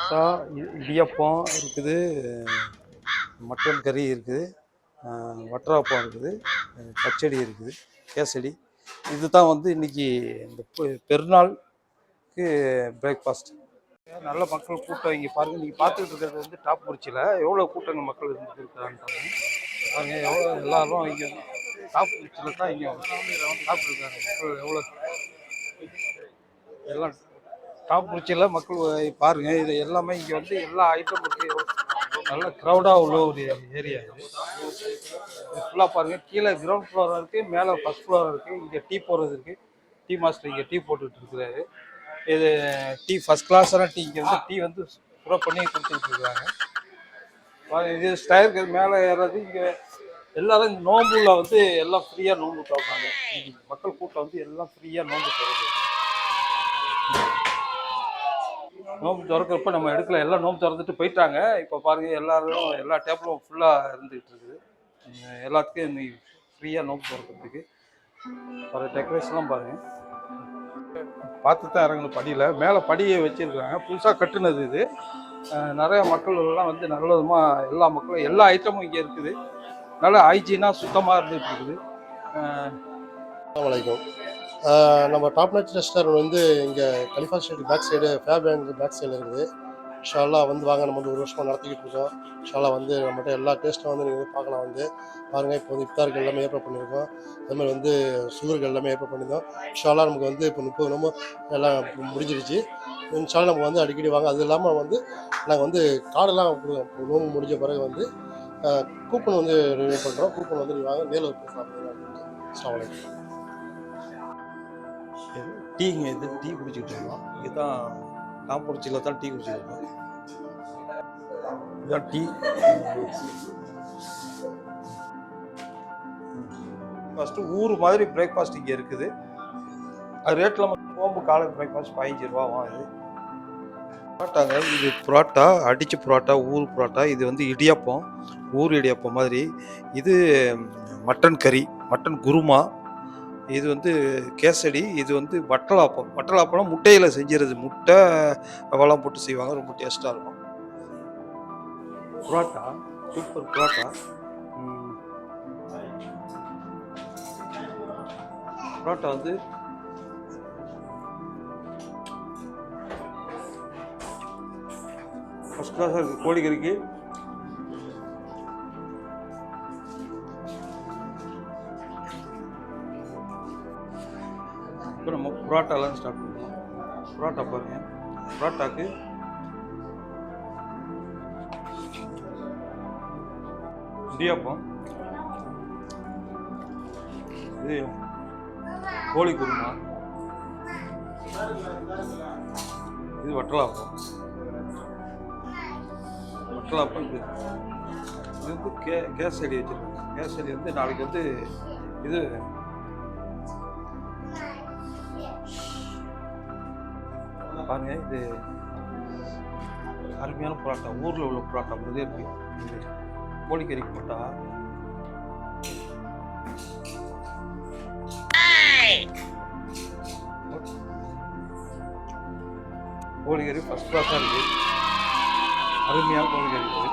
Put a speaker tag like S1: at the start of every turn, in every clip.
S1: பரோட்டா, இடியப்பம் இருக்குது, மட்டன் கறி இருக்குது, வட்டராப்பம் இருக்குது, பச்சடி இருக்குது, கேசரி. இது தான் வந்து இன்னைக்கு இந்த பெருநாளுக்கு பிரேக்ஃபாஸ்ட். நல்ல மக்கள் கூட்டம் இங்கே பாருங்கள். நீங்கள் பார்த்துக்கிட்டு இருக்கிறது வந்து டாப் குறிச்சியில் எவ்வளோ கூட்டங்கள் மக்கள் இருந்துட்டு இருக்கிறான்னு பாருங்கள். எவ்வளோ எல்லாரும் இங்கே டாப் குறிச்சியில் தான் இங்கே சாப்பிட்ருக்காங்க. மக்கள் எவ்வளோ எல்லாம் டாப் குறிச்சியில் மக்கள் பாருங்கள். இது எல்லாமே இங்கே வந்து எல்லா ஐட்டம் இருக்குது. நல்ல க்ரௌடாக உள்ள ஒரு ஏரியா இது. ஃபுல்லாக பாருங்கள். கீழே கிரவுண்ட் ஃப்ளோராக இருக்குது, மேலே ஃபஸ்ட் ஃப்ளோராக இருக்குது. இங்கே டீ போடுறது இருக்குது. டீ மாஸ்டர் இங்கே டீ போட்டுட்டு இருக்கிறாரு. இது டீ ஃபஸ்ட் கிளாஸான டீ. இங்கே வந்து டீ வந்து சூடாக பண்ணி கொடுத்துட்டு இருக்காங்க. இது ஸ்டைருக்கு மேலே ஏறது. இங்கே எல்லாரும் இந்த நோம்புல வந்து எல்லாம் ஃப்ரீயாக நோம்பு திறப்பாங்க. மக்கள் கூட்டம் வந்து எல்லாம் ஃப்ரீயாக நோம்பு திறக்குது. நோம்பு திறக்கிறப்ப நம்ம எடுக்கல, எல்லாம் நோம்பு திறந்துட்டு போயிட்டாங்க. இப்போ பாருங்கள், எல்லாரும் எல்லா டேபிளும் ஃபுல்லாக இருந்துகிட்டு இருக்குது. எல்லாத்துக்கும் இன்னைக்கு ஃப்ரீயாக நோம்பு திறக்கிறதுக்கு வர டெக்கரேஷன்லாம் பாருங்கள். பார்த்து தான் இறங்கணும். படியில் மேலே படியை வச்சுருக்காங்க, புதுசாக கட்டுனது இது. நிறைய மக்கள் எல்லாம் வந்து நல்ல விதமாக எல்லா மக்களும் எல்லா ஐட்டமும் இங்கே இருக்குது. நல்லா ஹைஜீனாக சுத்தமாக இருந்துகிட்டு இருக்குது.
S2: வணக்கம். நம்ம டாப் நாச் ரெஸ்டாரண்ட் வந்து இங்கே கலிஃபா ஸ்ட்ரீட் பேக் சைடு ஃபேப் பேக் சைடில் இருக்குது. இன்ஷால்லா வந்து வாங்க. நம்ம வந்து 1 வருஷமாக நடத்திக்கிட்டு இருக்கோம். இன்ஷால்லா வந்து நம்மகிட்ட எல்லா டேஸ்ட்டும் வந்து நீங்கள் பார்க்கலாம். வந்து பாருங்கள். இப்போ வந்து இஃப்தாருக்கு எல்லாமே ஏற்பாடு பண்ணியிருக்கோம். அதுமாதிரி வந்து சுகருக்கு எல்லாமே ஏற்பாடு பண்ணியிருந்தோம். இன்ஷால்லா நமக்கு வந்து இப்போ 30 நோம்பு எல்லாம் முடிஞ்சிருச்சு. இன்ஷால்லா நமக்கு வந்து அடிக்கடி வாங்க. அது இல்லாமல் வந்து நாங்கள் வந்து கார்டெல்லாம் கொடுக்குறோம். நோம்பு முடிஞ்ச பிறகு வந்து கூப்பன் வந்து ரினியூ பண்ணுறோம். கூப்பன் வந்து நீங்கள் வாங்க, நேரில் பேசலாம். அஸ்ஸலாமு அலைக்கும்.
S1: டீங்க இது டீ குடிச்சிட்டு இருக்கோம். இதுதான் காம்பூர்ச்சியில் தான் டீ குடிச்சிட்டு இருக்கோம். இதுதான் டீ. ஃபஸ்ட்டு ஊர் மாதிரி பிரேக்ஃபாஸ்ட் இங்கே இருக்குது. அது ரேட்டில் மட்டும் நோம்பு காலை பிரேக்ஃபாஸ்ட் 15 ரூபா ஆகுது. புரோட்டாங்க. இது புரோட்டா, அடித்த புரோட்டா, ஊர் புரோட்டா. இது வந்து இடியாப்பம், ஊர் இடியாப்பம் மாதிரி. இது மட்டன் கறி, மட்டன் குருமா. இது வந்து கேசரி. இது வந்து வட்டலாப்பம். வட்டலாப்பம்னா முட்டையில் செஞ்சுறது. முட்டை அவெல்லாம் போட்டு செய்வாங்க. ரொம்ப டேஸ்ட்டாக இருக்கும். புரோட்டா, சூப்பர் புரோட்டா. புரோட்டா வந்து ஃபஸ்ட் கிளாஸாக இருக்குது. கோழிக்கறிக்கு இப்போ நம்ம புரோட்டாலாம் ஸ்டார்ட் பண்ணுவோம். புரோட்டா பாருங்கள். புரோட்டாக்கு இடியாப்பம், இது கோழி குருமா, இது வட்டலாப்பம். வட்டலாப்பம் இது வந்து கேசரி வச்சுருக்காங்க. கேசரி வந்து நாளைக்கு வந்து இது பாருங்க. இது அருமையான புரோட்டா. ஊரில் உள்ள புரோட்டா மாதிரியே இருக்கு. கோழிக்கறி புரோட்டா. கோழிக்கறி ஃபஸ்ட் கிளாஸாக இருக்குது. அருமையான கோழிக்கறி இருக்குது.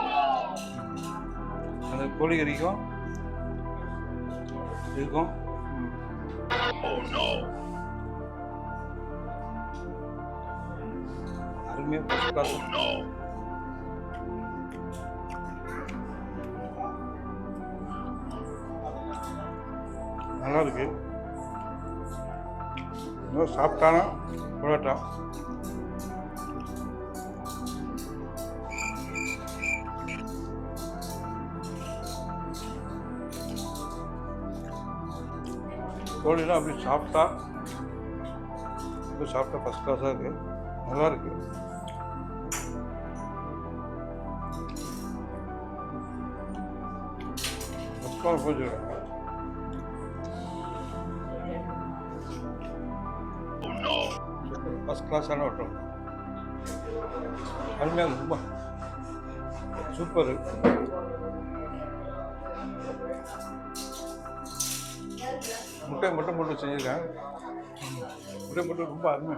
S1: அந்த கோழிக்கறிக்கும் இதுக்கும் அருமையாக ஃபஸ்ட் கிளாஸ். நல்லா இருக்கு. இன்னும் சாப்பிட்டான புரோட்டா. கோழிலாம் அப்படி சாப்பிட்டா ஃபஸ்ட் கிளாஸாக இருக்குது. நல்லா இருக்கு. ஃபஸ்ட் கிளாஸ் போச்சுருக்காங்க. ஃபஸ்ட் கிளாஸான ஹோட்டல். அருமையாக ரொம்ப சூப்பர். முட்டை மட்டும் போட்டு செஞ்சுருக்காங்க. முட்டை மட்டும் ரொம்ப அருமை.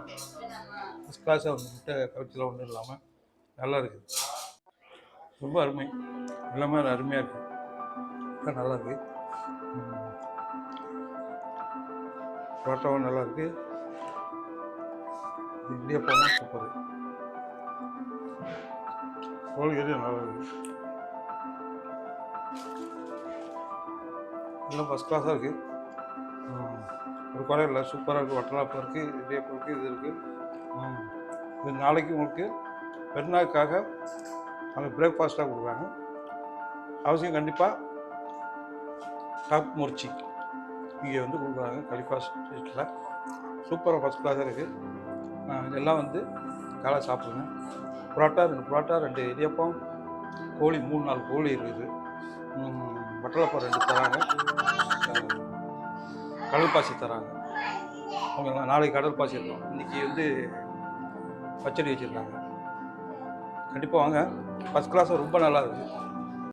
S1: ஃபஸ்ட் கிளாஸாக வந்து முட்டை கவிச்சலாம் ஒன்றும் இல்லாமல் நல்லா இருக்குது, ரொம்ப அருமை, எல்லாமே அருமையாக இருக்குது, நல்லா இருக்குது. பரோட்டாவும் நல்லா இருக்குது, இடியாப்பமும் சூப்பர், கோழிக்கறியும் நல்லா இருக்குது, எல்லாம் ஃபஸ்ட் கிளாஸாக இருக்குது. ஒரு குறை இல்லை, சூப்பராக இருக்குது. வட்டலாப்பம் இருக்குது, இடியாப்பம் இருக்குது, இது இருக்குது. இது நாளைக்கு உங்களுக்கு பெருநாளுக்காக அங்கே பிரேக்ஃபாஸ்ட்டாக கொடுக்குறாங்க. அவசியம் கண்டிப்பாக டாப் முர்ச்சி இங்கே வந்து கொடுக்குறாங்க கலிஃபா ஸ்ட்ரீட்டில். சூப்பராக ஃபஸ்ட் கிளாஸாக இருக்குது. இதெல்லாம் வந்து காலை சாப்பிடுங்க. புரோட்டா 2 புரோட்டா, 2 இடியாப்பம், கோழி 3-4 கோழி இருக்குது, வட்டலப்பம் 2 தராங்க, கடல் பாசி தராங்க. அவங்க நாளைக்கு கடல் பாசி இருக்கும், இன்றைக்கி வந்து பச்சடி வச்சுருக்காங்க. கண்டிப்பாக வாங்க, ஃபஸ்ட் கிளாஸாக ரொம்ப நல்லா இருக்குது.